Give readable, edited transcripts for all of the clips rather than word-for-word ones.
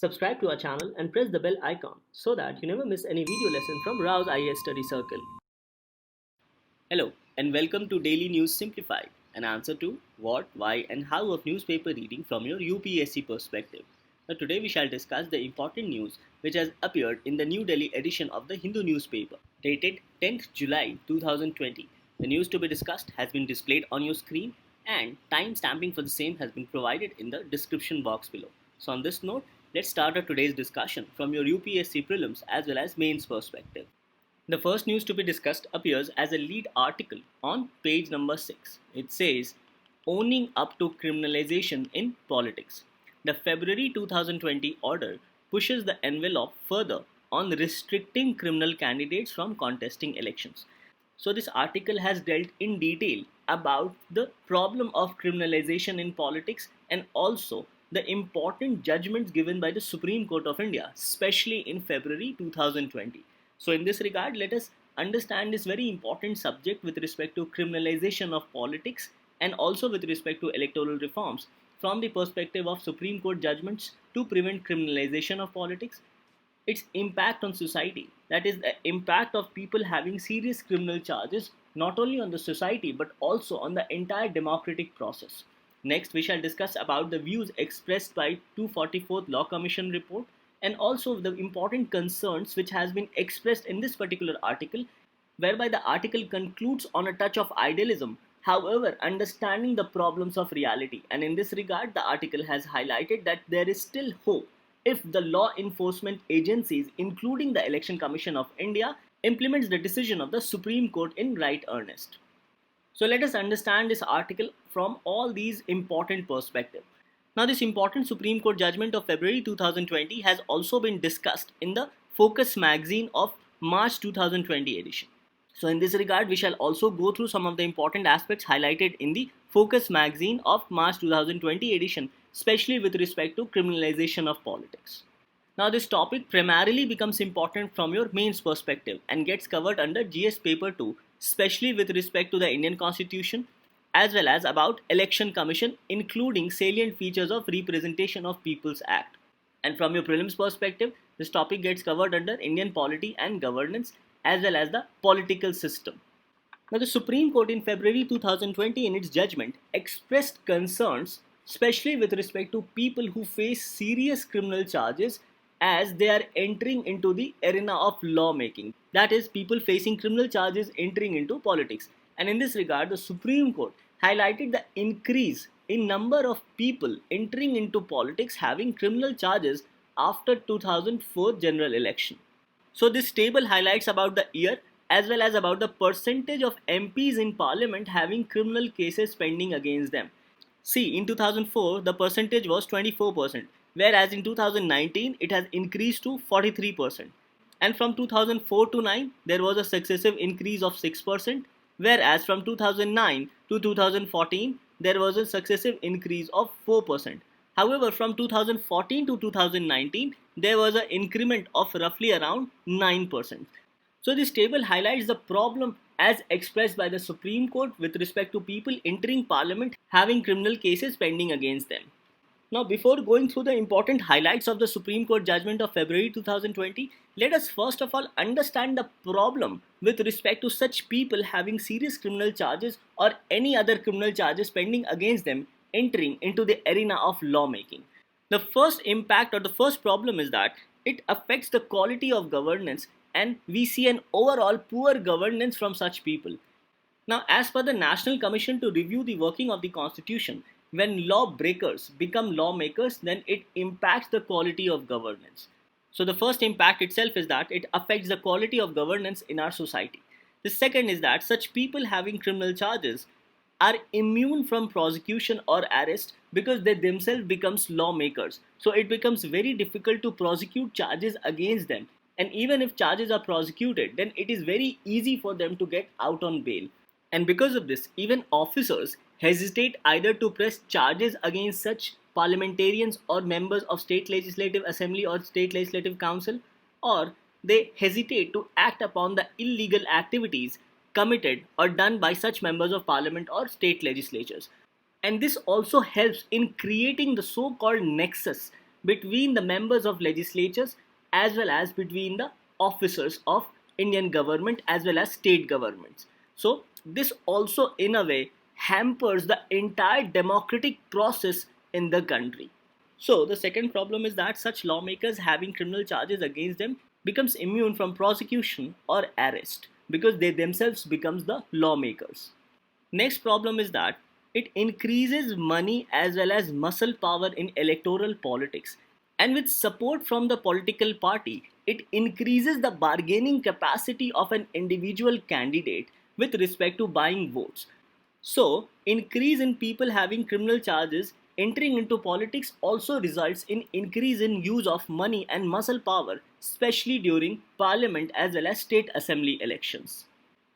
Subscribe to our channel and press the bell icon so that you never miss any video lesson from RAU'S IAS Study Circle. Hello and welcome to Daily News Simplified, an answer to what, why and how of newspaper reading from your UPSC perspective. Now today we shall discuss the important news which has appeared in the New Delhi edition of the Hindu newspaper dated 10th July 2020. The news to be discussed has been displayed on your screen and time stamping for the same has been provided in the description box below. So on this note, let's start our today's discussion from your UPSC prelims as well as mains perspective. The first news to be discussed appears as a lead article on page number 6. It says, Owning Up to Criminalization in Politics. The February 2020 order pushes the envelope further on restricting criminal candidates from contesting elections. So this article has dealt in detail about the problem of criminalization in politics and also the important judgments given by the Supreme Court of India, especially in February 2020. So in this regard, let us understand this very important subject with respect to criminalization of politics and also with respect to electoral reforms from the perspective of Supreme Court judgments to prevent criminalization of politics, its impact on society, that is the impact of people having serious criminal charges not only on the society but also on the entire democratic process. Next, we shall discuss about the views expressed by 244th Law Commission report and also the important concerns which has been expressed in this particular article, whereby the article concludes on a touch of idealism, however understanding the problems of reality. And in this regard, the article has highlighted that there is still hope if the law enforcement agencies, including the Election Commission of India, implements the decision of the Supreme Court in right earnest. So let us understand this article from all these important perspectives. Now, this important Supreme Court judgment of February 2020 has also been discussed in the Focus magazine of March 2020 edition. So in this regard, we shall also go through some of the important aspects highlighted in the Focus magazine of March 2020 edition, especially with respect to criminalization of politics. Now, this topic primarily becomes important from your mains perspective and gets covered under GS paper 2, especially with respect to the Indian Constitution, as well as about Election Commission, including salient features of Representation of People's Act. And from your prelims perspective, this topic gets covered under Indian polity and governance as well as the political system. Now, the Supreme Court in February 2020 in its judgment expressed concerns, especially with respect to people who face serious criminal charges as they are entering into the arena of lawmaking. That is, people facing criminal charges entering into politics. And in this regard, the Supreme Court highlighted the increase in number of people entering into politics having criminal charges after 2004 general election. So this table highlights about the year as well as about the percentage of MPs in parliament having criminal cases pending against them. See, in 2004 the percentage was 24%, whereas in 2019 it has increased to 43%. And from 2004 to 9 there was a successive increase of 6%, whereas from 2009 to 2014 there was a successive increase of 4%. However, from 2014 to 2019 there was an increment of roughly around 9%. So this table highlights the problem as expressed by the Supreme Court with respect to people entering parliament having criminal cases pending against them. Now, before going through the important highlights of the Supreme Court judgment of February 2020, let us first of all understand the problem with respect to such people having serious criminal charges or any other criminal charges pending against them entering into the arena of lawmaking. The first impact or the first problem is that it affects the quality of governance, and we see an overall poor governance from such people. Now, as per the National Commission to Review the Working of the Constitution, when lawbreakers become lawmakers, then it impacts the quality of governance. So the first impact itself is that it affects the quality of governance in our society. The second is that such people having criminal charges are immune from prosecution or arrest because they themselves becomes lawmakers. So it becomes very difficult to prosecute charges against them. And even if charges are prosecuted, then it is very easy for them to get out on bail. And because of this, even officers hesitate either to press charges against such parliamentarians or members of state legislative assembly or state legislative council, or they hesitate to act upon the illegal activities committed or done by such members of parliament or state legislatures. And this also helps in creating the so-called nexus between the members of legislatures as well as between the officers of Indian government as well as state governments. So this also in a way hampers the entire democratic process in the country. So the second problem is that such lawmakers having criminal charges against them becomes immune from prosecution or arrest because they themselves becomes the lawmakers. Next problem is that it increases money as well as muscle power in electoral politics. And with support from the political party, it increases the bargaining capacity of an individual candidate with respect to buying votes. So, increase in people having criminal charges entering into politics also results in increase in use of money and muscle power, especially during parliament as well as state assembly elections.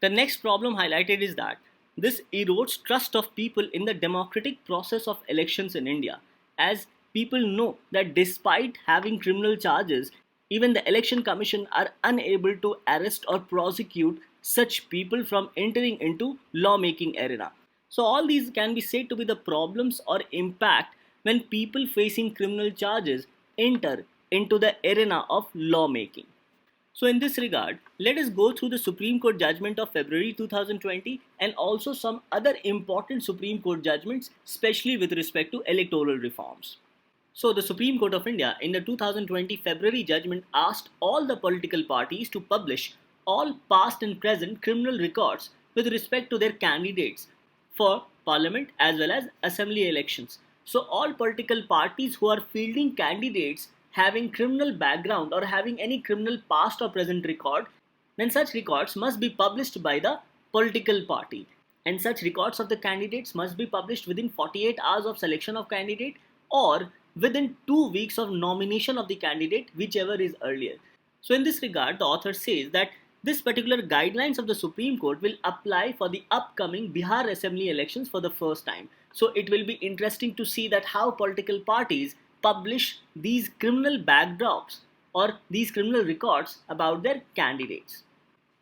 The next problem highlighted is that this erodes trust of people in the democratic process of elections in India, as people know that despite having criminal charges, even the election commission are unable to arrest or prosecute such people from entering into lawmaking arena. So all these can be said to be the problems or impact when people facing criminal charges enter into the arena of lawmaking. So in this regard, let us go through the Supreme Court judgment of February 2020 and also some other important Supreme Court judgments, especially with respect to electoral reforms. So the Supreme Court of India in the 2020 February judgment asked all the political parties to publish all past and present criminal records with respect to their candidates for parliament as well as assembly elections. So all political parties who are fielding candidates having criminal background or having any criminal past or present record, then such records must be published by the political party. And such records of the candidates must be published within 48 hours of selection of candidate or within 2 weeks of nomination of the candidate, whichever is earlier. So in this regard, the author says that this particular guidelines of the Supreme Court will apply for the upcoming Bihar Assembly elections for the first time. So it will be interesting to see that how political parties publish these criminal backdrops or these criminal records about their candidates.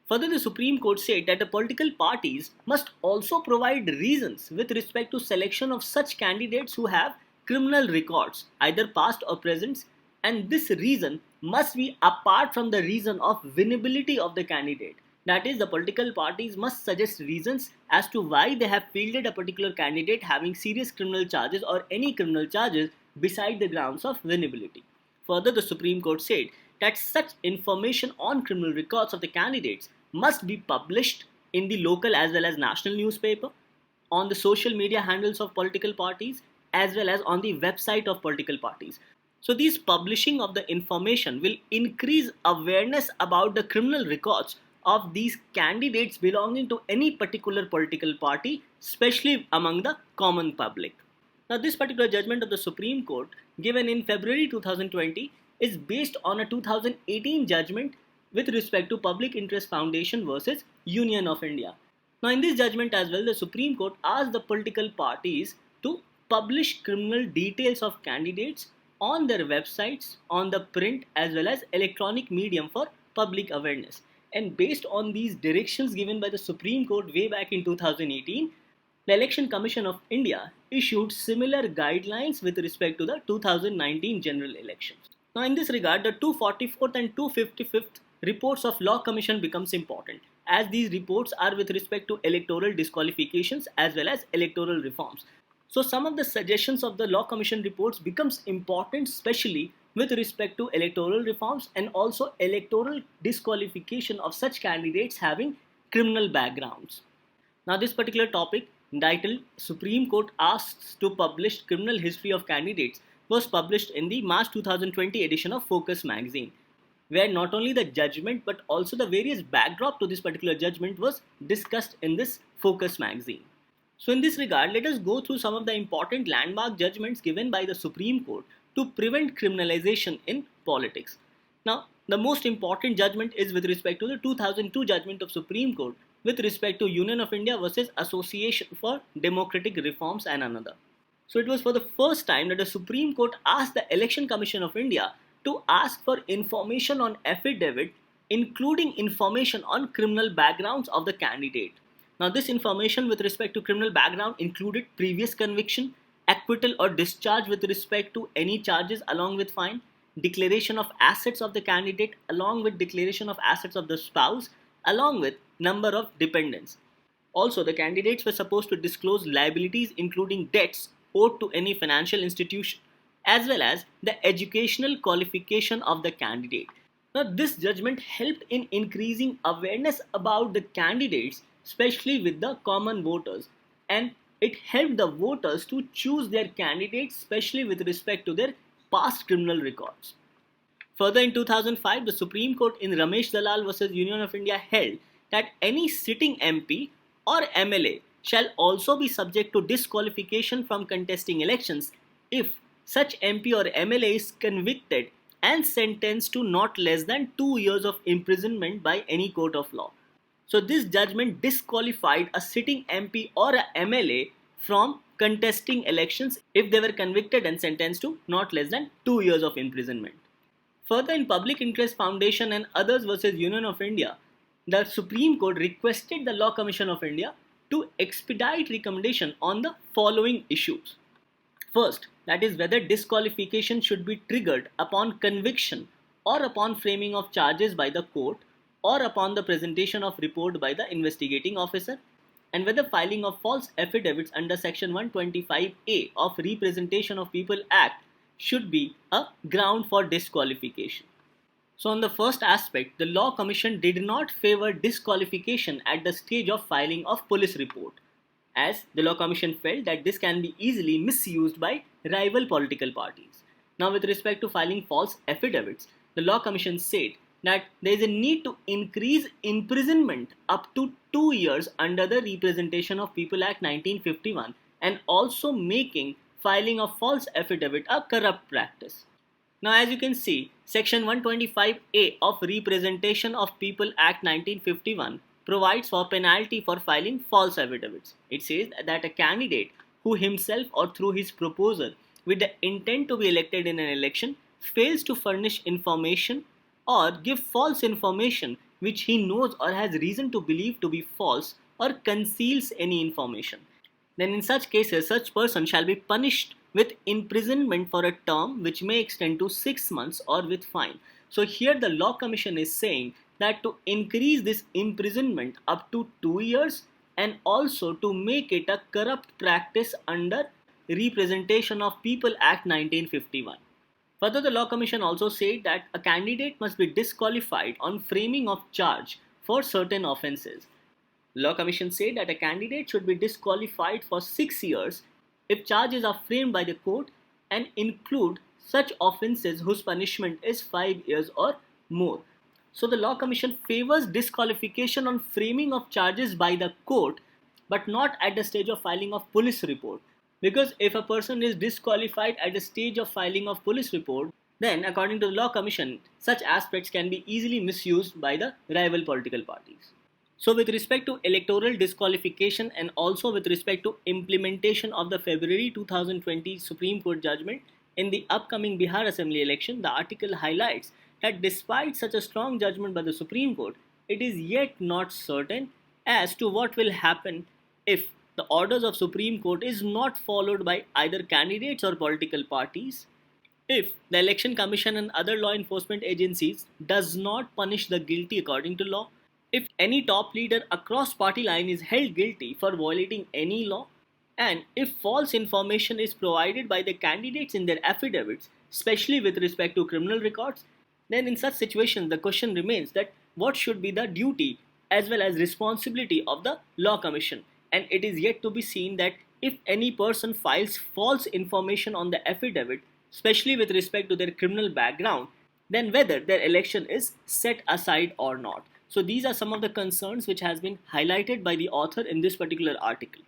Further, the Supreme Court said that the political parties must also provide reasons with respect to selection of such candidates who have criminal records, either past or present, and this reason must be apart from the reason of winnability of the candidate. That is, the political parties must suggest reasons as to why they have fielded a particular candidate having serious criminal charges or any criminal charges beside the grounds of winnability. Further, the Supreme Court said that such information on criminal records of the candidates must be published in the local as well as national newspaper, on the social media handles of political parties, as well as on the website of political parties. So these publishing of the information will increase awareness about the criminal records of these candidates belonging to any particular political party, especially among the common public. Now this particular judgment of the Supreme Court given in February 2020 is based on a 2018 judgment with respect to Public Interest Foundation versus Union of India. Now in this judgment as well, the Supreme Court asked the political parties to publish criminal details of candidates on their websites, on the print as well as electronic medium for public awareness. And based on these directions given by the Supreme Court way back in 2018, the Election Commission of India issued similar guidelines with respect to the 2019 general elections. Now in this regard, the 244th and 255th reports of Law Commission becomes important, as these reports are with respect to electoral disqualifications as well as electoral reforms. So some of the suggestions of the Law Commission reports becomes important, especially with respect to electoral reforms and also electoral disqualification of such candidates having criminal backgrounds. Now this particular topic, entitled Supreme Court asks to publish criminal history of candidates, was published in the March 2020 edition of Focus magazine, where not only the judgment but also the various backdrop to this particular judgment was discussed in this Focus magazine. So in this regard, let us go through some of the important landmark judgments given by the Supreme Court to prevent criminalization in politics. Now, the most important judgment is with respect to the 2002 judgment of Supreme Court with respect to Union of India versus Association for Democratic Reforms and another. So it was for the first time that the Supreme Court asked the Election Commission of India to ask for information on affidavit, including information on criminal backgrounds of the candidate. Now this information with respect to criminal background included previous conviction acquittal or discharge with respect to any charges along with fine, declaration of assets of the candidate along with declaration of assets of the spouse, along with number of dependents. Also, the candidates were supposed to disclose liabilities including debts owed to any financial institution, as well as the educational qualification of the candidate. Now, this judgment helped in increasing awareness about the candidates, especially with the common voters, and it helped the voters to choose their candidates, especially with respect to their past criminal records. Further, in 2005, the Supreme Court in Ramesh Dalal versus Union of India held that any sitting MP or MLA shall also be subject to disqualification from contesting elections if such MP or MLA is convicted and sentenced to not less than 2 years of imprisonment by any court of law. So this judgment disqualified a sitting MP or a MLA from contesting elections if they were convicted and sentenced to not less than 2 years of imprisonment. Further, in Public Interest Foundation and others versus Union of India, the Supreme Court requested the Law Commission of India to expedite recommendation on the following issues. First, that is whether disqualification should be triggered upon conviction or upon framing of charges by the court or upon the presentation of report by the investigating officer, and whether filing of false affidavits under Section 125A of Representation of People Act should be a ground for disqualification. So on the first aspect, the Law Commission did not favor disqualification at the stage of filing of police report, as the Law Commission felt that this can be easily misused by rival political parties. Now, with respect to filing false affidavits, the Law Commission said that there is a need to increase imprisonment up to 2 years under the Representation of People Act 1951 and also making filing of false affidavit a corrupt practice. Now, as you can see, Section 125A of Representation of People Act 1951 provides for penalty for filing false affidavits. It says that a candidate who himself or through his proposer with the intent to be elected in an election fails to furnish information or give false information which he knows or has reason to believe to be false or conceals any information, then in such cases such person shall be punished with imprisonment for a term which may extend to 6 months or with fine. So here the Law Commission is saying that to increase this imprisonment up to 2 years and also to make it a corrupt practice under Representation of People Act 1951. Further, the Law Commission also said that a candidate must be disqualified on framing of charge for certain offences. The Law Commission said that a candidate should be disqualified for 6 years if charges are framed by the court and include such offences whose punishment is 5 years or more. So the Law Commission favors disqualification on framing of charges by the court, but not at the stage of filing of police report. Because if a person is disqualified at the stage of filing of police report, then according to the Law Commission, such aspects can be easily misused by the rival political parties. So with respect to electoral disqualification and also with respect to implementation of the February 2020 Supreme Court judgment in the upcoming Bihar Assembly election, the article highlights that despite such a strong judgment by the Supreme Court, it is yet not certain as to what will happen if the orders of Supreme Court is not followed by either candidates or political parties, if the Election Commission and other law enforcement agencies does not punish the guilty according to law, if any top leader across party line is held guilty for violating any law, and if false information is provided by the candidates in their affidavits, especially with respect to criminal records, then in such situations the question remains that what should be the duty as well as responsibility of the Law Commission. And it is yet to be seen that if any person files false information on the affidavit, especially with respect to their criminal background, then whether their election is set aside or not. So these are some of the concerns which has been highlighted by the author in this particular article.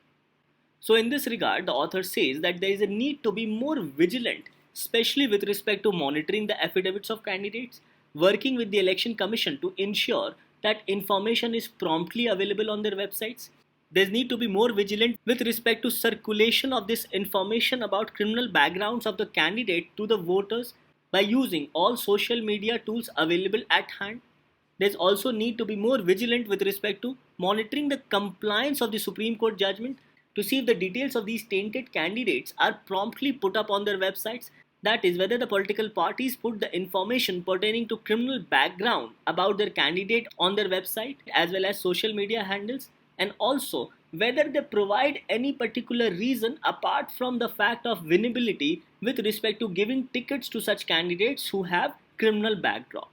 So in this regard, the author says that there is a need to be more vigilant, especially with respect to monitoring the affidavits of candidates, working with the Election Commission to ensure that information is promptly available on their websites. There need to be more vigilant with respect to circulation of this information about criminal backgrounds of the candidate to the voters by using all social media tools available at hand. There's also need to be more vigilant with respect to monitoring the compliance of the Supreme Court judgment to see if the details of these tainted candidates are promptly put up on their websites. That is, whether the political parties put the information pertaining to criminal background about their candidate on their website as well as social media handles, and also whether they provide any particular reason apart from the fact of winnability with respect to giving tickets to such candidates who have criminal background.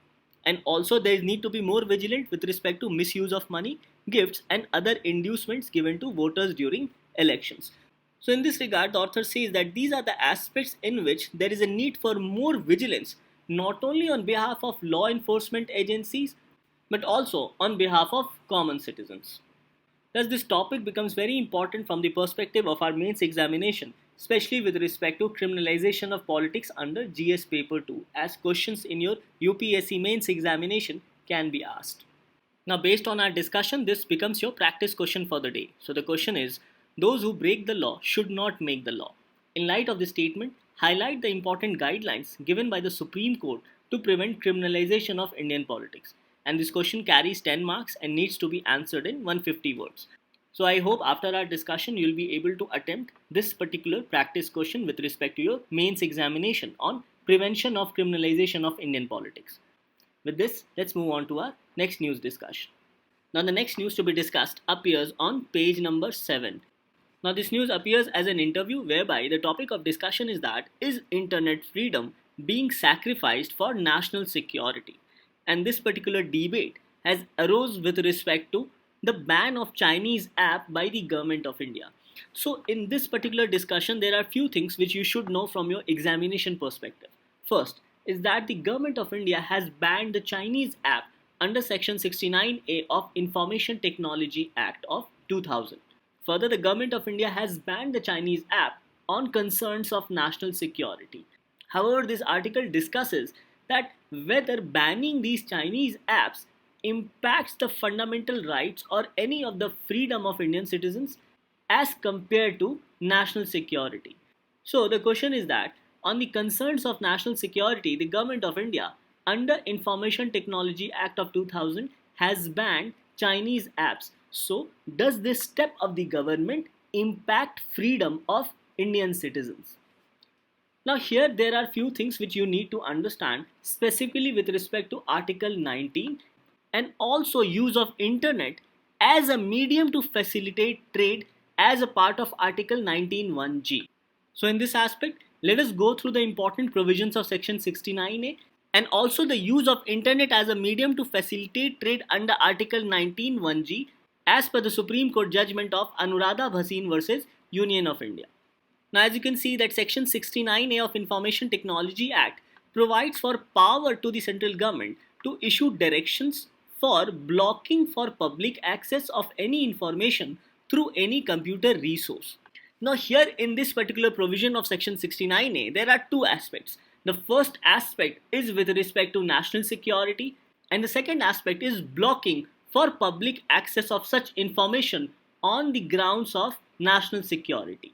And also there need to be more vigilant with respect to misuse of money, gifts and other inducements given to voters during elections. So in this regard, the author says that these are the aspects in which there is a need for more vigilance, not only on behalf of law enforcement agencies but also on behalf of common citizens. Thus, this topic becomes very important from the perspective of our mains examination, especially with respect to criminalization of politics under GS paper 2, as questions in your UPSC mains examination can be asked. Now, based on our discussion, this becomes your practice question for the day. So the question is, those who break the law should not make the law. In light of this statement, highlight the important guidelines given by the Supreme Court to prevent criminalization of Indian politics. And this question carries 10 marks and needs to be answered in 150 words. So I hope after our discussion you will be able to attempt this particular practice question with respect to your mains examination on prevention of criminalization of Indian politics. With this, let's move on to our next news discussion. Now the next news to be discussed appears on page number 7. Now this news appears as an interview whereby the topic of discussion is that, is internet freedom being sacrificed for national security? And this particular debate has arose with respect to the ban of Chinese app by the government of India. So in this particular discussion, there are few things which you should know from your examination perspective. First is that the government of India has banned the Chinese app under section 69A of Information Technology Act of 2000. Further, the government of India has banned the Chinese app on concerns of national security. However, this article discusses that whether banning these Chinese apps impacts the fundamental rights or any of the freedom of Indian citizens as compared to national security. So the question is that on the concerns of national security, the government of India under Information Technology Act of 2000 has banned Chinese apps. So does this step of the government impact freedom of Indian citizens? Now here there are few things which you need to understand specifically with respect to Article 19 and also use of internet as a medium to facilitate trade as a part of Article 19(1)(g). So in this aspect, let us go through the important provisions of section 69A and also the use of internet as a medium to facilitate trade under Article 19(1)(g) as per the Supreme Court judgment of Anuradha Bhasin versus Union of India. Now as you can see that section 69A of Information Technology Act provides for power to the central government to issue directions for blocking for public access of any information through any computer resource. Now here in this particular provision of section 69A, there are two aspects. The first aspect is with respect to national security and the second aspect is blocking for public access of such information on the grounds of national security.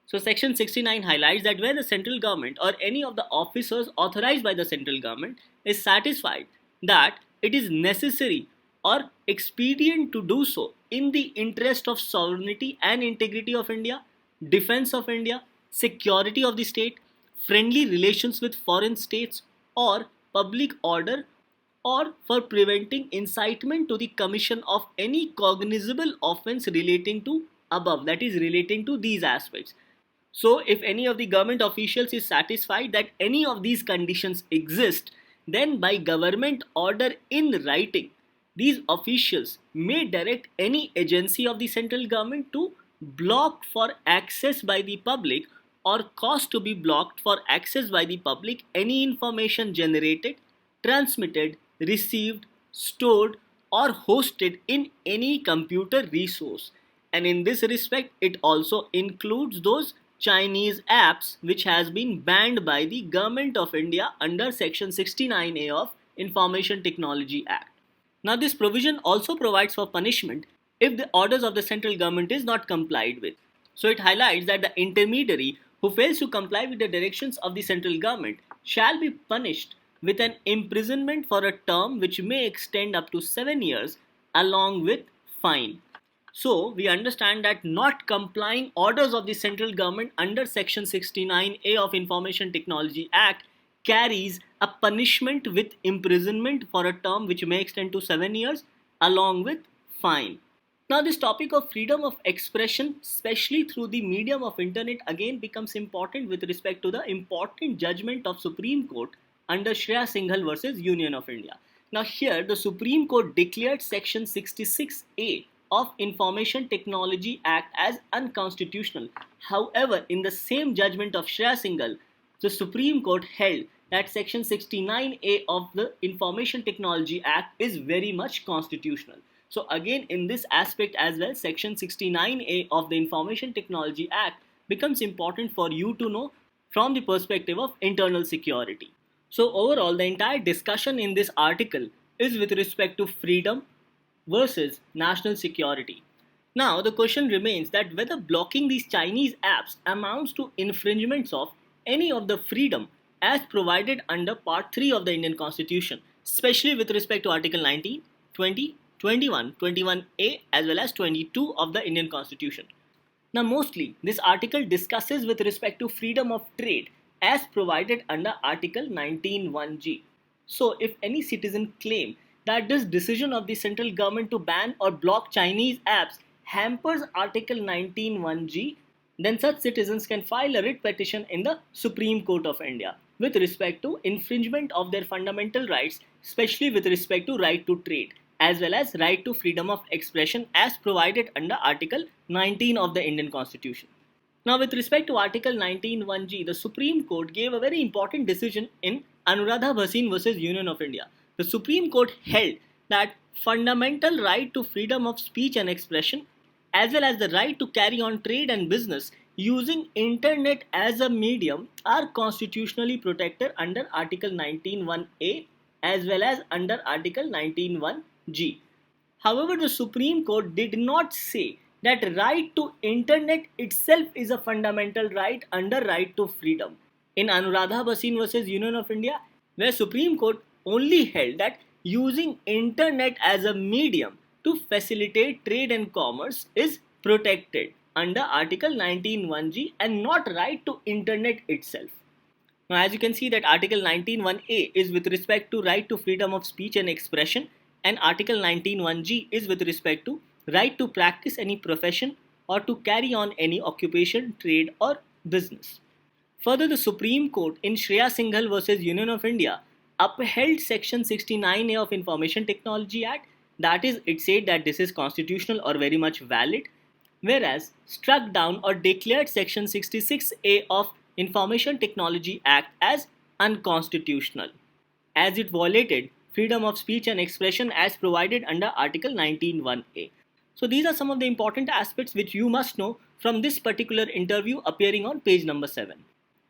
So section 69 highlights that where the central government or any of the officers authorized by the central government is satisfied that it is necessary or expedient to do so in the interest of sovereignty and integrity of India, defense of India, security of the state, friendly relations with foreign states or public order, or for preventing incitement to the commission of any cognizable offense relating to above, that is relating to these aspects. So if any of the government officials is satisfied that any of these conditions exist, then by government order in writing, these officials may direct any agency of the central government to block for access by the public or cause to be blocked for access by the public any information generated, transmitted, received, stored or hosted in any computer resource. And in this respect, it also includes those Chinese apps which has been banned by the Government of India under section 69A of Information Technology Act. Now this provision also provides for punishment if the orders of the central government is not complied with. So it highlights that the intermediary who fails to comply with the directions of the central government shall be punished with an imprisonment for a term which may extend up to 7 years along with fine. So we understand that not complying orders of the central government under Section 69A of Information Technology Act carries a punishment with imprisonment for a term which may extend to 7 years along with fine. Now this topic of freedom of expression, especially through the medium of internet, again becomes important with respect to the important judgment of Supreme Court under Shreya Singhal versus Union of India. Now here the Supreme Court declared Section 66A of Information Technology Act as unconstitutional. However, in the same judgment of Shreya Singhal, the Supreme Court held that Section 69A of the Information Technology Act is very much constitutional. So again, in this aspect as well, Section 69A of the Information Technology Act becomes important for you to know from the perspective of internal security. So overall, the entire discussion in this article is with respect to freedom versus national security. Now, the question remains that whether blocking these Chinese apps amounts to infringements of any of the freedom as provided under Part 3 of the Indian Constitution, especially with respect to Article 19, 20, 21, 21A as well as 22 of the Indian Constitution. Now mostly this article discusses with respect to freedom of trade as provided under Article 19(1)(g). So if any citizen claim that this decision of the central government to ban or block Chinese apps hampers Article 19(1)(g), then such citizens can file a writ petition in the Supreme Court of India with respect to infringement of their fundamental rights, especially with respect to right to trade, as well as right to freedom of expression as provided under Article 19 of the Indian Constitution. Now with respect to Article 19(1)(g), the Supreme Court gave a very important decision in Anuradha Bhasin versus Union of India. The Supreme Court held that fundamental right to freedom of speech and expression as well as the right to carry on trade and business using internet as a medium are constitutionally protected under Article 19(1)(a) as well as under Article 19(1)(g). However, the Supreme Court did not say that right to internet itself is a fundamental right under right to freedom. In Anuradha Bhasin versus Union of India, where Supreme Court only held that using internet as a medium to facilitate trade and commerce is protected under Article 19(1)(g) and not right to internet itself. Now as you can see that Article 19(1)(a) is with respect to right to freedom of speech and expression, and Article 19(1)(g) is with respect to right to practice any profession or to carry on any occupation, trade or business. Further, the Supreme Court in Shreya Singhal versus Union of India upheld Section 69A of Information Technology Act. That is, it said that this is constitutional or very much valid, whereas struck down or declared Section 66A of Information Technology Act as unconstitutional, as it violated freedom of speech and expression as provided under Article 19(1)(a). So these are some of the important aspects which you must know from this particular interview appearing on page number 7.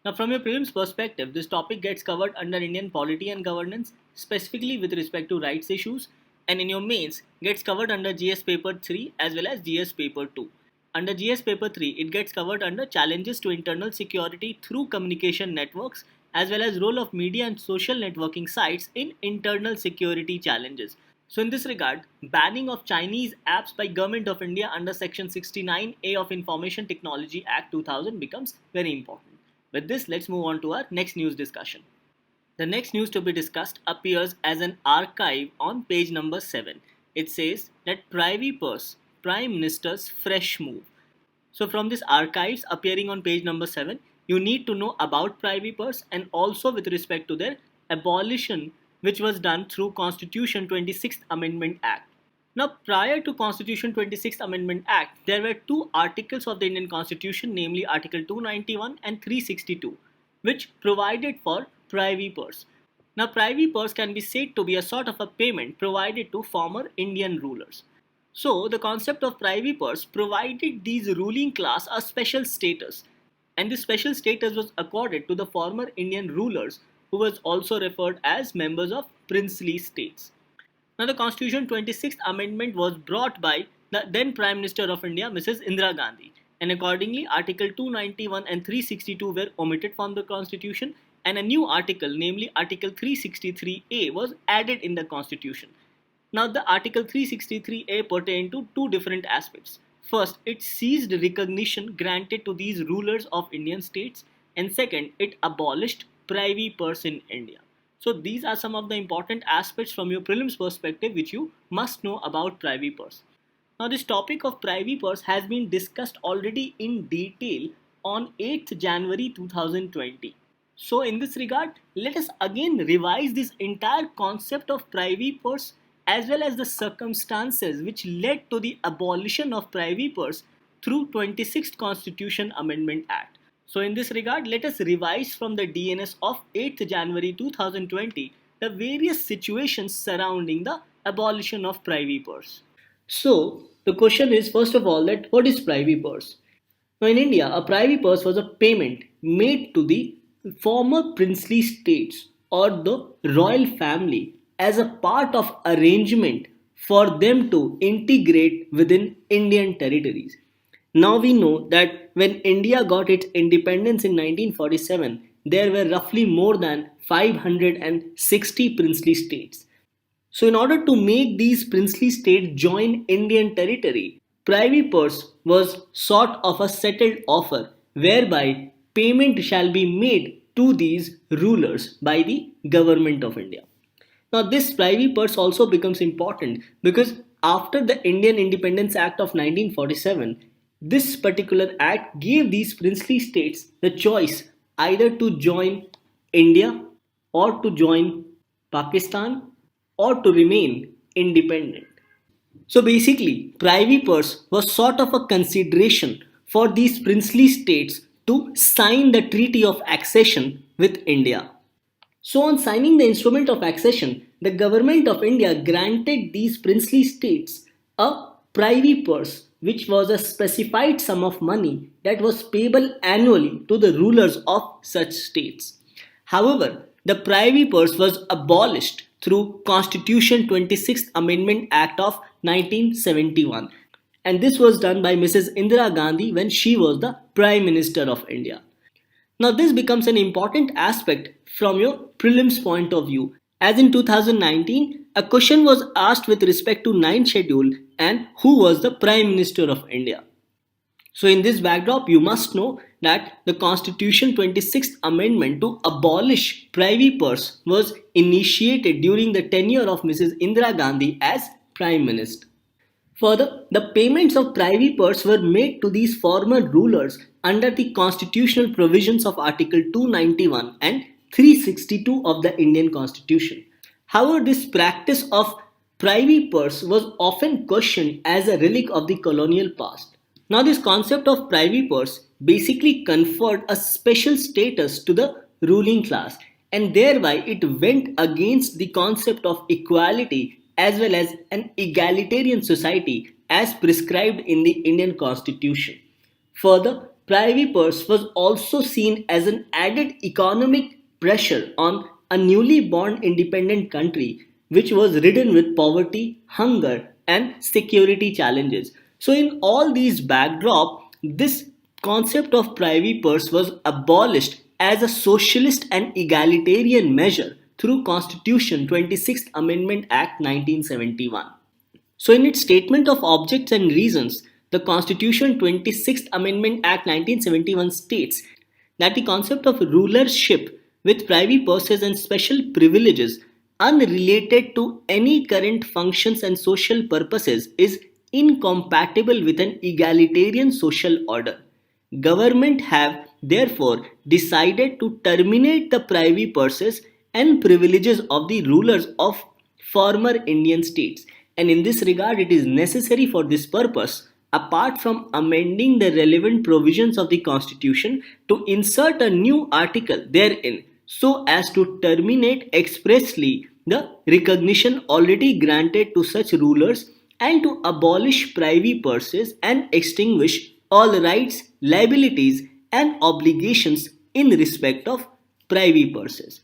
Now from your prelims perspective, this topic gets covered under Indian polity and governance, specifically with respect to rights issues, and in your mains gets covered under GS paper 3 as well as GS paper 2. Under GS paper 3, it gets covered under challenges to internal security through communication networks as well as role of media and social networking sites in internal security challenges. So in this regard, banning of Chinese apps by Government of India under Section 69A of Information Technology Act 2000 becomes very important. With this, let's move on to our next news discussion. The next news to be discussed appears as an archive on page number 7. It says that Privy Purse, Prime Minister's fresh move. So from this archives appearing on page number 7, you need to know about Privy Purse and also with respect to their abolition, which was done through Constitution 26th Amendment Act. Now prior to Constitution 26th Amendment Act, there were two articles of the Indian Constitution, namely Article 291 and 362, which provided for Privy Purse. Now Privy Purse can be said to be a sort of a payment provided to former Indian rulers. So the concept of Privy Purse provided these ruling class a special status, and this special status was accorded to the former Indian rulers, who was also referred as members of princely states. Now the Constitution 26th Amendment was brought by the then Prime Minister of India, Mrs. Indira Gandhi, and accordingly Article 291 and 362 were omitted from the Constitution, and a new article, namely Article 363A, was added in the Constitution. Now, the Article 363A pertained to two different aspects. First, it seized recognition granted to these rulers of Indian states, and second, it abolished privy purse in India. So, these are some of the important aspects from your prelims perspective which you must know about privy purse. Now, this topic of privy purse has been discussed already in detail on 8th January 2020. So, in this regard, let us again revise this entire concept of privy purse as well as the circumstances which led to the abolition of privy purse through 26th Constitution Amendment Act. So, in this regard, let us revise from the DNS of 8th January 2020 the various situations surrounding the abolition of privy purse. So, the question is first of all that what is privy purse? Now, in India, a privy purse was a payment made to the former princely states or the royal family as a part of arrangement for them to integrate within Indian territories. Now we know that when India got its independence in 1947, there were roughly more than 560 princely states. So, in order to make these princely states join Indian territory, Privy Purse was sort of a settled offer whereby payment shall be made to these rulers by the government of India. Now, this Privy Purse also becomes important because after the Indian Independence Act of 1947, this particular act gave these princely states the choice either to join India or to join Pakistan or to remain independent. So basically, Privy Purse was sort of a consideration for these princely states to sign the Treaty of Accession with India. So, on signing the instrument of accession, the government of India granted these princely states a privy purse, which was a specified sum of money that was payable annually to the rulers of such states. However, the privy purse was abolished through Constitution 26th Amendment Act of 1971, and this was done by Mrs. Indira Gandhi when she was the Prime Minister of India. Now, this becomes an important aspect from your prelims point of view, as in 2019, a question was asked with respect to 9th schedule and who was the Prime Minister of India. So, in this backdrop, you must know that the Constitution 26th Amendment to abolish privy purse was initiated during the tenure of Mrs. Indira Gandhi as Prime Minister. Further, the payments of privy purse were made to these former rulers under the constitutional provisions of Article 291 and 362 of the Indian Constitution. However, this practice of privy purse was often questioned as a relic of the colonial past. Now, this concept of privy purse basically conferred a special status to the ruling class, and thereby it went against the concept of equality as well as an egalitarian society as prescribed in the Indian Constitution. Further, privy purse was also seen as an added economic pressure on a newly born independent country which was ridden with poverty, hunger, and security challenges. So, in all these backdrop, this concept of privy purse was abolished as a socialist and egalitarian measure through Constitution 26th Amendment Act 1971. So, in its statement of objects and reasons, the Constitution 26th Amendment Act 1971 states that the concept of rulership with privy purses and special privileges unrelated to any current functions and social purposes is incompatible with an egalitarian social order. Government have therefore decided to terminate the privy purses and privileges of the rulers of former Indian states, and in this regard it is necessary for this purpose, apart from amending the relevant provisions of the Constitution, to insert a new article therein so as to terminate expressly the recognition already granted to such rulers and to abolish privy purses and extinguish all rights, liabilities, and obligations in respect of privy purses.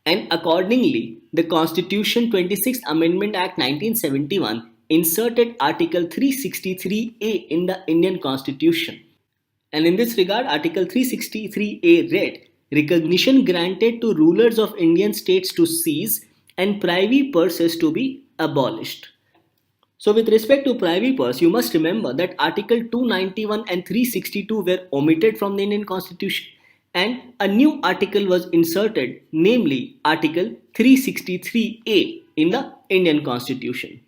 And accordingly, the Constitution 26th Amendment Act 1971 inserted Article 363A in the Indian Constitution. And in this regard, Article 363A read, recognition granted to rulers of Indian states to seize and privy purses to be abolished. So with respect to Privy Purse, you must remember that Article 291 and 362 were omitted from the Indian Constitution and a new article was inserted, namely Article 363A in the Indian Constitution,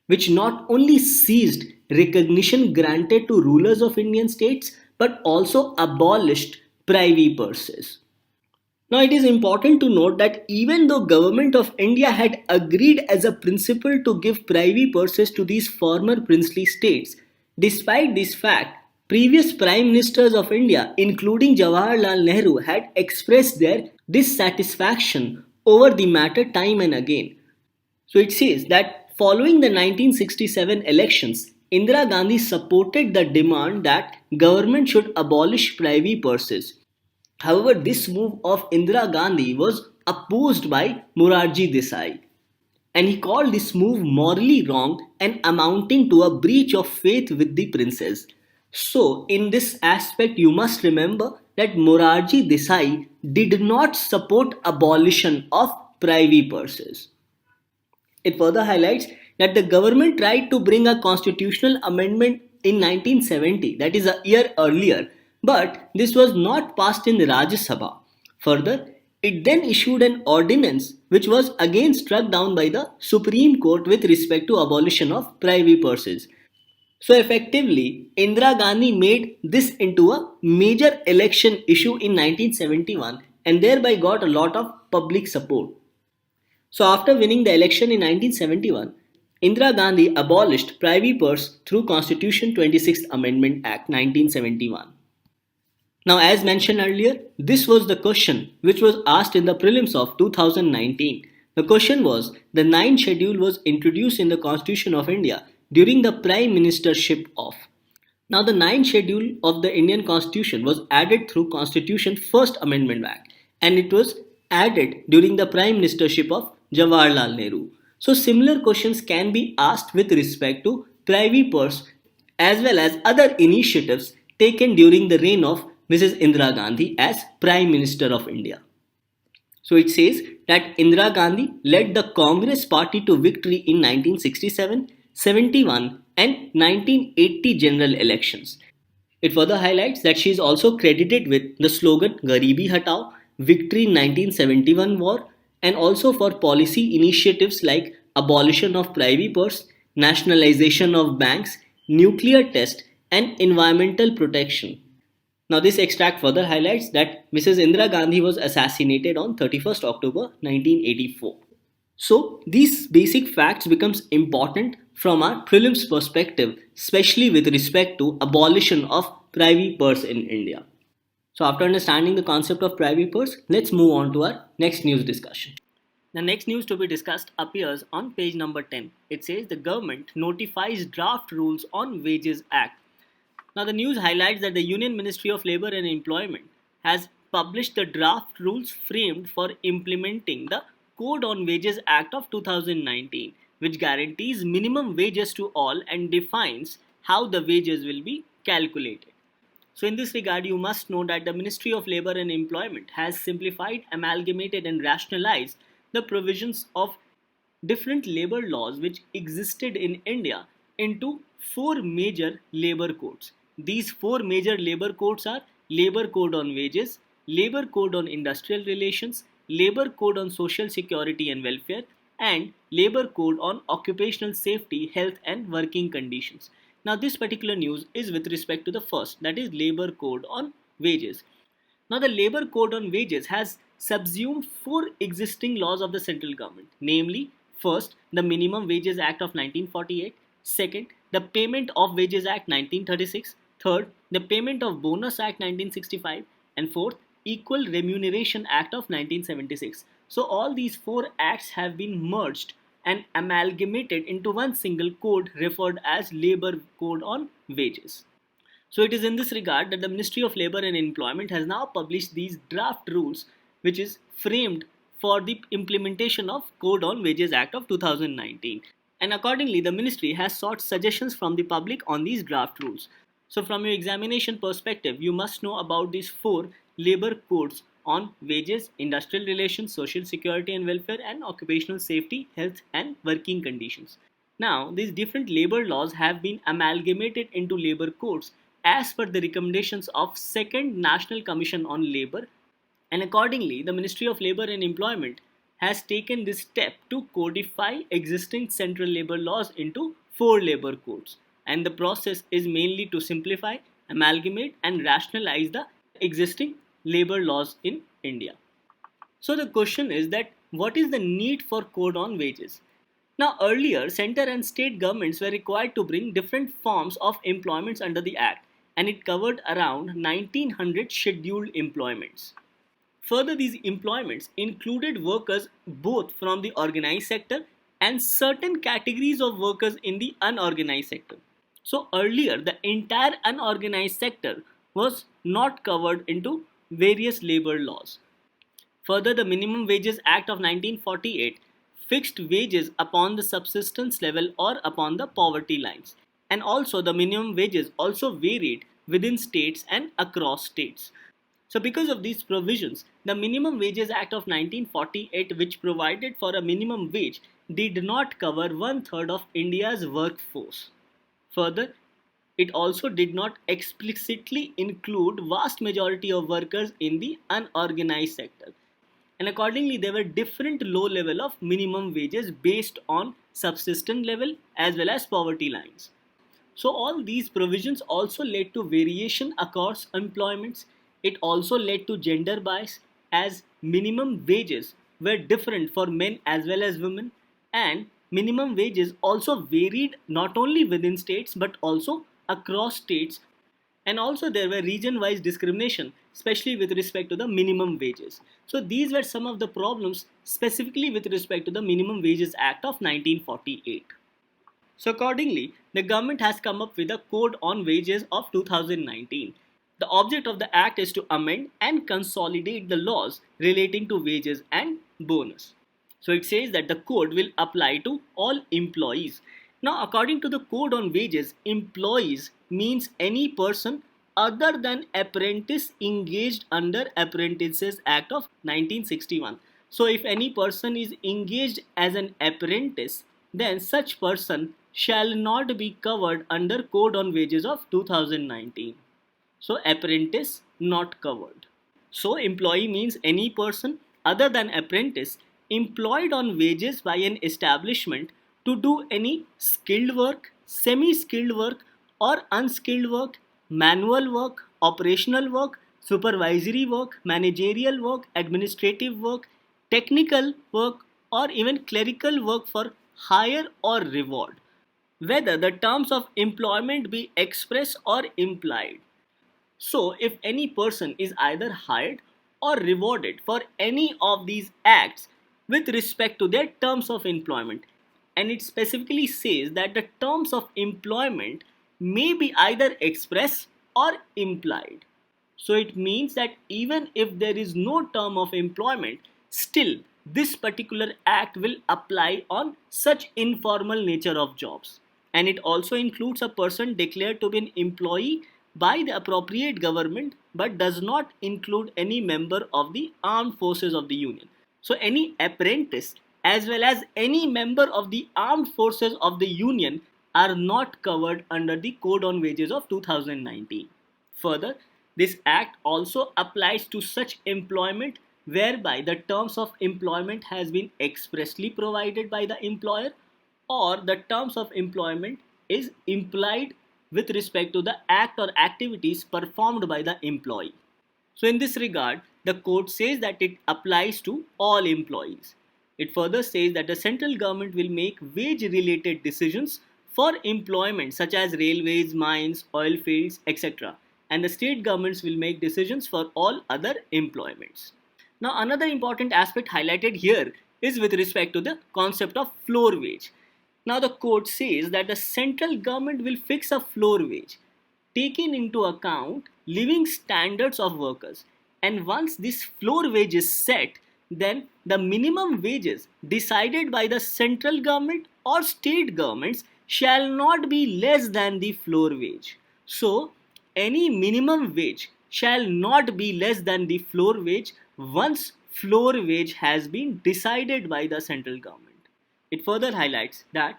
which not only seized recognition granted to rulers of Indian states but also abolished privy purses. Now it is important to note that even though Government of India had agreed as a principle to give privy purses to these former princely states, despite this fact, previous Prime Ministers of India, including Jawaharlal Nehru, had expressed their dissatisfaction over the matter time and again. So it says that following the 1967 elections, Indira Gandhi supported the demand that government should abolish privy purses. However, this move of Indira Gandhi was opposed by Morarji Desai, and he called this move morally wrong and amounting to a breach of faith with the princess. So, in this aspect, you must remember that Morarji Desai did not support abolition of privy purses. It further highlights that the government tried to bring a constitutional amendment in 1970, that is a year earlier, but this was not passed in the Rajya Sabha. Further, it then issued an ordinance which was again struck down by the Supreme Court with respect to abolition of privy purses. So effectively, Indira Gandhi made this into a major election issue in 1971 and thereby got a lot of public support. So after winning the election in 1971, Indira Gandhi abolished privy purse through Constitution 26th Amendment Act 1971. Now as mentioned earlier, this was the question which was asked in the prelims of 2019. The question was, the ninth schedule was introduced in the Constitution of India during the Prime Ministership of. Now the ninth schedule of the Indian Constitution was added through Constitution First Amendment Act and it was added during the Prime Ministership of Jawaharlal Nehru. So similar questions can be asked with respect to privy purse as well as other initiatives taken during the reign of Mrs. Indira Gandhi as Prime Minister of India. So it says that Indira Gandhi led the Congress party to victory in 1967, 71 and 1980 general elections. It further highlights that she is also credited with the slogan Garibi Hatao, victory in 1971 war, and also for policy initiatives like abolition of privy purse, nationalization of banks, nuclear test, and environmental protection. Now this extract further highlights that Mrs. Indira Gandhi was assassinated on 31st October 1984. So these basic facts becomes important from our prelims perspective, especially with respect to abolition of privy purse in India. So after understanding the concept of privy purse, let's move on to our next news discussion. The next news to be discussed appears on page number 10. It says the government notifies draft rules on Wages Act. Now the news highlights that the Union Ministry of Labour and Employment has published the draft rules framed for implementing the Code on Wages Act of 2019, which guarantees minimum wages to all and defines how the wages will be calculated. So in this regard, you must know that the Ministry of Labour and Employment has simplified, amalgamated and rationalized the provisions of different labour laws which existed in India into four major labour codes. These four major labour codes are Labour Code on Wages, Labour Code on Industrial Relations, Labour Code on Social Security and Welfare, and Labour Code on Occupational Safety, Health and Working Conditions. Now this particular news is with respect to the first, that is Labour Code on Wages. Now the Labour Code on Wages has subsumed four existing laws of the central government, namely, first, the Minimum Wages Act of 1948, second, the Payment of Wages Act 1936, third, the Payment of Bonus Act 1965, and fourth, Equal Remuneration Act of 1976. So all these four acts have been merged and amalgamated into one single code referred as Labour Code on Wages. So it is in this regard that the Ministry of Labour and Employment has now published these draft rules which is framed for the implementation of Code on Wages Act of 2019. And accordingly, the ministry has sought suggestions from the public on these draft rules. So from your examination perspective, you must know about these four labour codes on wages, industrial relations, social security and welfare, and occupational safety, health, and working conditions. Now, these different labor laws have been amalgamated into labor codes as per the recommendations of Second National Commission on Labor, and accordingly, the Ministry of Labour and Employment has taken this step to codify existing central labour laws into four labour codes. And the process is mainly to simplify, amalgamate, and rationalize the existing labour laws in India. So the question is that what is the need for code on wages? Now earlier, center and state governments were required to bring different forms of employments under the Act, and it covered around 1900 scheduled employments. Further, these employments included workers both from the organized sector and certain categories of workers in the unorganized sector. So earlier, the entire unorganized sector was not covered into various labor laws. Further, the Minimum Wages Act of 1948 fixed wages upon the subsistence level or upon the poverty lines. And also, the minimum wages also varied within states and across states. So because of these provisions, the Minimum Wages Act of 1948, which provided for a minimum wage, did not cover one-third of India's workforce. Further, it also did not explicitly include vast majority of workers in the unorganized sector. And accordingly, there were different low level of minimum wages based on subsistence level as well as poverty lines. So all these provisions also led to variation across employments. It also led to gender bias, as minimum wages were different for men as well as women, and minimum wages also varied not only within states but also across states, and also there were region-wise discrimination, especially with respect to the minimum wages. So these were some of the problems specifically with respect to the Minimum Wages Act of 1948. So accordingly, the government has come up with a Code on Wages of 2019. The object of the Act is to amend and consolidate the laws relating to wages and bonus. So it says that the code will apply to all employees. Now, according to the Code on Wages, employees means any person other than apprentice engaged under Apprentices Act of 1961. So if any person is engaged as an apprentice, then such person shall not be covered under Code on Wages of 2019. So apprentice not covered. So employee means any person other than apprentice employed on wages by an establishment to do any skilled work, semi-skilled work or unskilled work, manual work, operational work, supervisory work, managerial work, administrative work, technical work or even clerical work for hire or reward, whether the terms of employment be express or implied. So if any person is either hired or rewarded for any of these acts with respect to their terms of employment, and it specifically says that the terms of employment may be either express or implied. So it means that even if there is no term of employment, still this particular act will apply on such informal nature of jobs. And it also includes a person declared to be an employee by the appropriate government but does not include any member of the armed forces of the union. So any apprentice as well as any member of the armed forces of the union are not covered under the Code on Wages of 2019. Further, this act also applies to such employment whereby the terms of employment has been expressly provided by the employer or the terms of employment is implied with respect to the act or activities performed by the employee. So in this regard, the code says that it applies to all employees. It further says that the central government will make wage-related decisions for employment such as railways, mines, oil fields, etc. And the state governments will make decisions for all other employments. Now another important aspect highlighted here is with respect to the concept of floor wage. Now the code says that the central government will fix a floor wage, taking into account living standards of workers. And once this floor wage is set, then the minimum wages decided by the central government or state governments shall not be less than the floor wage. So any minimum wage shall not be less than the floor wage once floor wage has been decided by the central government. It further highlights that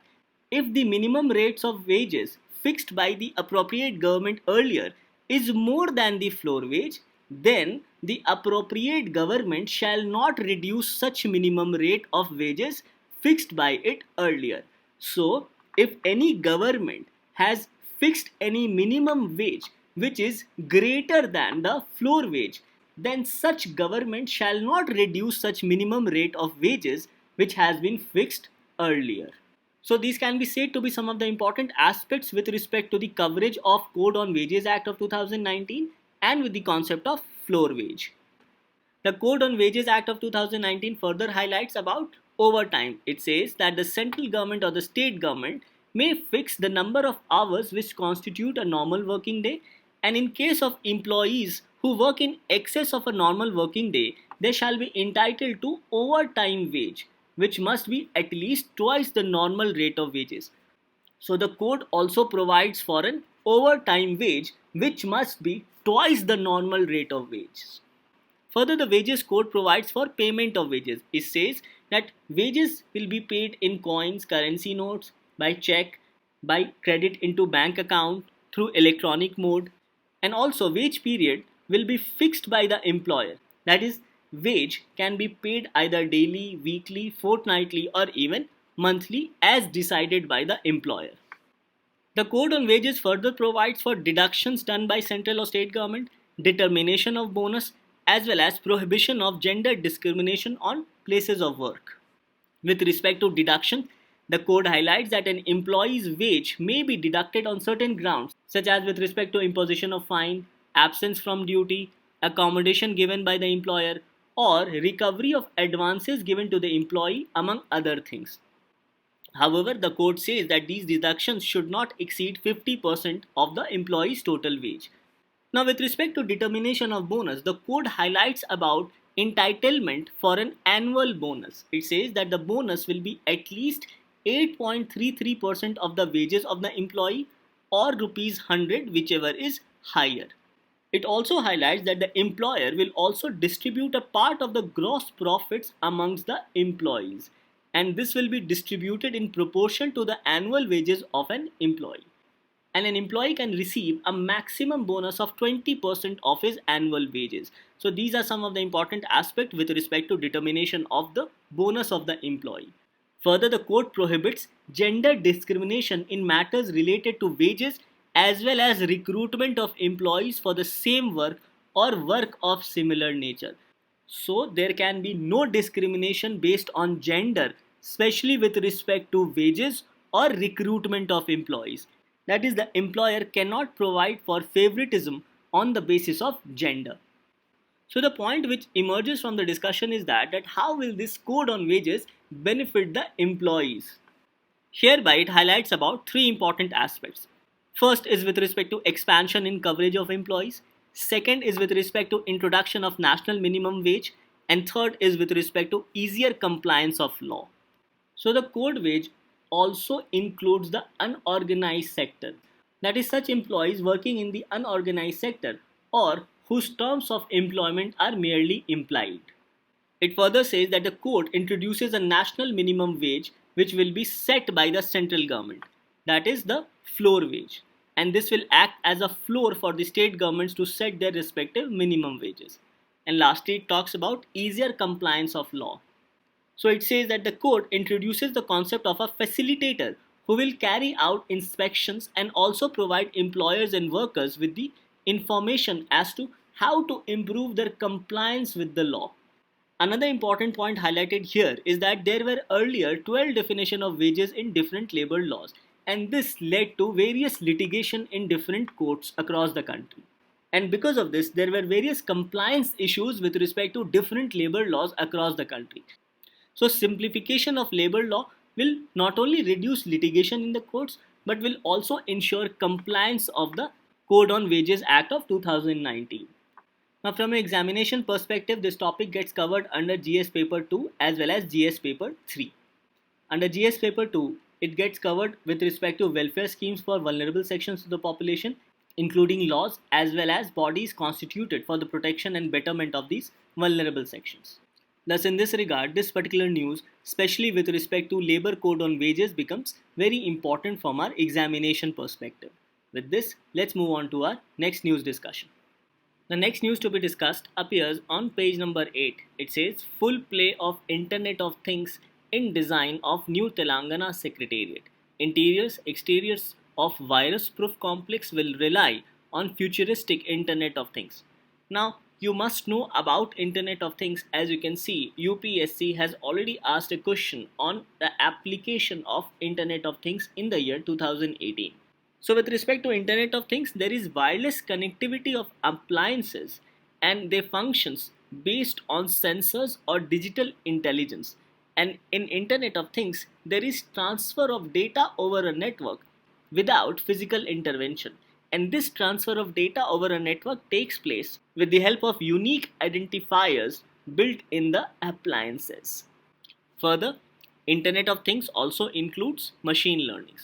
if the minimum rates of wages fixed by the appropriate government earlier is more than the floor wage, then the appropriate government shall not reduce such minimum rate of wages fixed by it earlier. So, if any government has fixed any minimum wage which is greater than the floor wage, then such government shall not reduce such minimum rate of wages which has been fixed earlier. So these can be said to be some of the important aspects with respect to the coverage of Code on Wages Act of 2019 and with the concept of floor wage. The Code on Wages Act of 2019 further highlights about overtime. It says that the central government or the state government may fix the number of hours which constitute a normal working day, and in case of employees who work in excess of a normal working day, they shall be entitled to overtime wage, which must be at least twice the normal rate of wages. So the code also provides for an overtime wage which must be twice the normal rate of wages. Further, the wages code provides for payment of wages. It says that wages will be paid in coins, currency notes, by check, by credit into bank account, through electronic mode, and also wage period will be fixed by the employer. That is, wage can be paid either daily, weekly, fortnightly, or even monthly as decided by the employer. The Code on Wages further provides for deductions done by central or state government, determination of bonus, as well as prohibition of gender discrimination on places of work. With respect to deduction, the code highlights that an employee's wage may be deducted on certain grounds, such as with respect to imposition of fine, absence from duty, accommodation given by the employer, or recovery of advances given to the employee, among other things. However, the code says that these deductions should not exceed 50% of the employee's total wage. Now, with respect to determination of bonus, the code highlights about entitlement for an annual bonus. It says that the bonus will be at least 8.33% of the wages of the employee, or rupees 100, whichever is higher. It also highlights that the employer will also distribute a part of the gross profits amongst the employees, and this will be distributed in proportion to the annual wages of an employee. And an employee can receive a maximum bonus of 20% of his annual wages. So these are some of the important aspects with respect to determination of the bonus of the employee. Further, the code prohibits gender discrimination in matters related to wages as well as recruitment of employees for the same work or work of similar nature. So there can be no discrimination based on gender, especially with respect to wages or recruitment of employees. That is, the employer cannot provide for favoritism on the basis of gender. So the point which emerges from the discussion is that how will this code on wages benefit the employees? Hereby it highlights about three important aspects. First is with respect to expansion in coverage of employees. Second is with respect to introduction of national minimum wage. And third is with respect to easier compliance of law. So the code wage also includes the unorganized sector. That is, such employees working in the unorganized sector or whose terms of employment are merely implied. It further says that the code introduces a national minimum wage which will be set by the central government. That is the floor wage. And this will act as a floor for the state governments to set their respective minimum wages. And lastly, it talks about easier compliance of law. So it says that the code introduces the concept of a facilitator who will carry out inspections and also provide employers and workers with the information as to how to improve their compliance with the law. Another important point highlighted here is that there were earlier 12 definitions of wages in different labor laws, and this led to various litigation in different courts across the country. And because of this, there were various compliance issues with respect to different labor laws across the country. So simplification of labor law will not only reduce litigation in the courts, but will also ensure compliance of the Code on Wages Act of 2019. Now, from an examination perspective, this topic gets covered under GS Paper 2 as well as GS Paper 3. Under GS Paper 2, it gets covered with respect to welfare schemes for vulnerable sections of the population, including laws as well as bodies constituted for the protection and betterment of these vulnerable sections. Thus, in this regard, this particular news, especially with respect to labor code on wages, becomes very important from our examination perspective. With this, let's move on to our next news discussion. The next news to be discussed appears on page number 8. It says full play of Internet of Things in design of new Telangana Secretariat. Interiors, exteriors of virus proof complex will rely on futuristic Internet of Things. Now, you must know about Internet of Things. As you can see, UPSC has already asked a question on the application of Internet of Things in the year 2018. So with respect to Internet of Things, there is wireless connectivity of appliances and their functions based on sensors or digital intelligence. And in Internet of Things, there is transfer of data over a network without physical intervention. And this transfer of data over a network takes place with the help of unique identifiers built in the appliances. Further, Internet of Things also includes machine learning.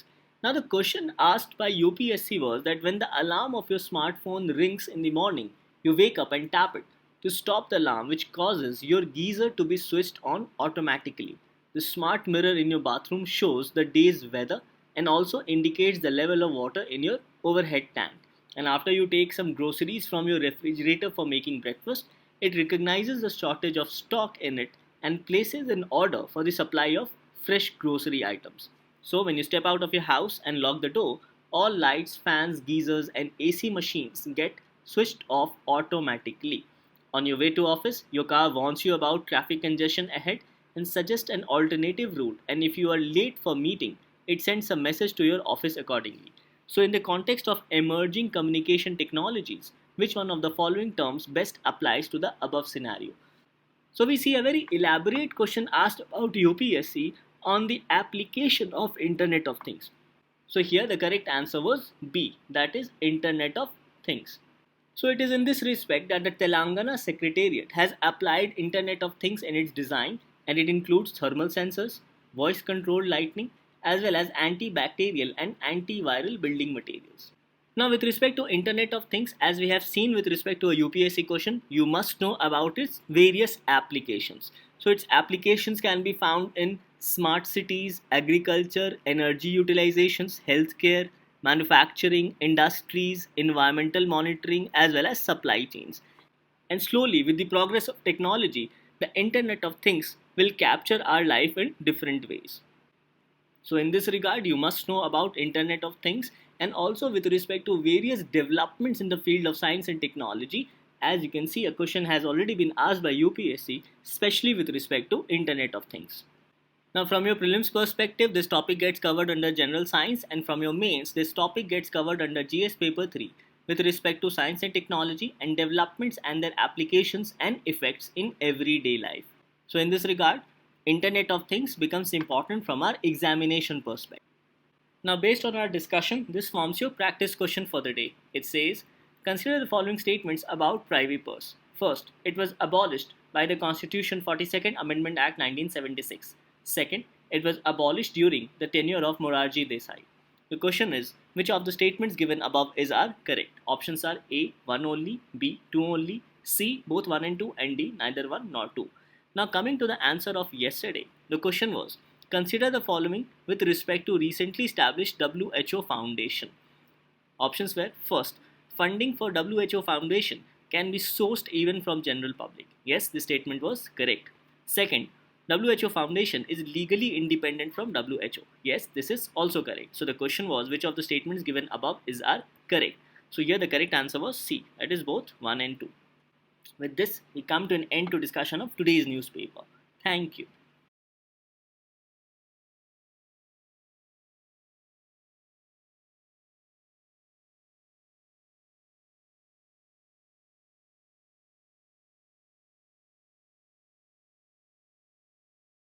Now, the question asked by UPSC was that when the alarm of your smartphone rings in the morning, you wake up and tap it to stop the alarm, which causes your geyser to be switched on automatically. The smart mirror in your bathroom shows the day's weather and also indicates the level of water in your overhead tank. And after you take some groceries from your refrigerator for making breakfast, it recognizes the shortage of stock in it and places an order for the supply of fresh grocery items. So when you step out of your house and lock the door, all lights, fans, geysers and AC machines get switched off automatically. On your way to office, your car warns you about traffic congestion ahead and suggests an alternative route, and if you are late for meeting, it sends a message to your office accordingly. So in the context of emerging communication technologies, which one of the following terms best applies to the above scenario? So we see a very elaborate question asked about UPSC on the application of Internet of Things. So here the correct answer was B, that is Internet of Things. So it is in this respect that the Telangana Secretariat has applied Internet of Things in its design, and it includes thermal sensors, voice controlled lighting, as well as antibacterial and antiviral building materials. Now with respect to Internet of Things, as we have seen with respect to a UPSC question, you must know about its various applications. So its applications can be found in smart cities, agriculture, energy utilizations, healthcare, manufacturing, industries, environmental monitoring, as well as supply chains. And slowly, with the progress of technology, the Internet of Things will capture our life in different ways. So in this regard, you must know about Internet of Things, and also with respect to various developments in the field of science and technology. As you can see, a question has already been asked by UPSC, especially with respect to Internet of Things. Now from your prelims perspective, this topic gets covered under general science, and from your mains, this topic gets covered under GS paper 3 with respect to science and technology and developments and their applications and effects in everyday life. So in this regard, Internet of Things becomes important from our examination perspective. Now based on our discussion, this forms your practice question for the day. It says, consider the following statements about Privy Purse. First, it was abolished by the Constitution 42nd Amendment Act 1976. Second, it was abolished during the tenure of Morarji Desai. The question is, which of the statements given above are correct? Options are A, 1 only, B, 2 only, C, both 1 and 2, and D, neither 1 nor 2. Now coming to the answer of yesterday, the question was, consider the following with respect to recently established WHO Foundation. Options were, first, funding for WHO Foundation can be sourced even from general public. Yes, this statement was correct. Second, WHO Foundation is legally independent from WHO. Yes, this is also correct. So the question was, which of the statements given above are correct? So here the correct answer was C, that is both 1 and 2. With this, we come to an end to discussion of today's newspaper. Thank you.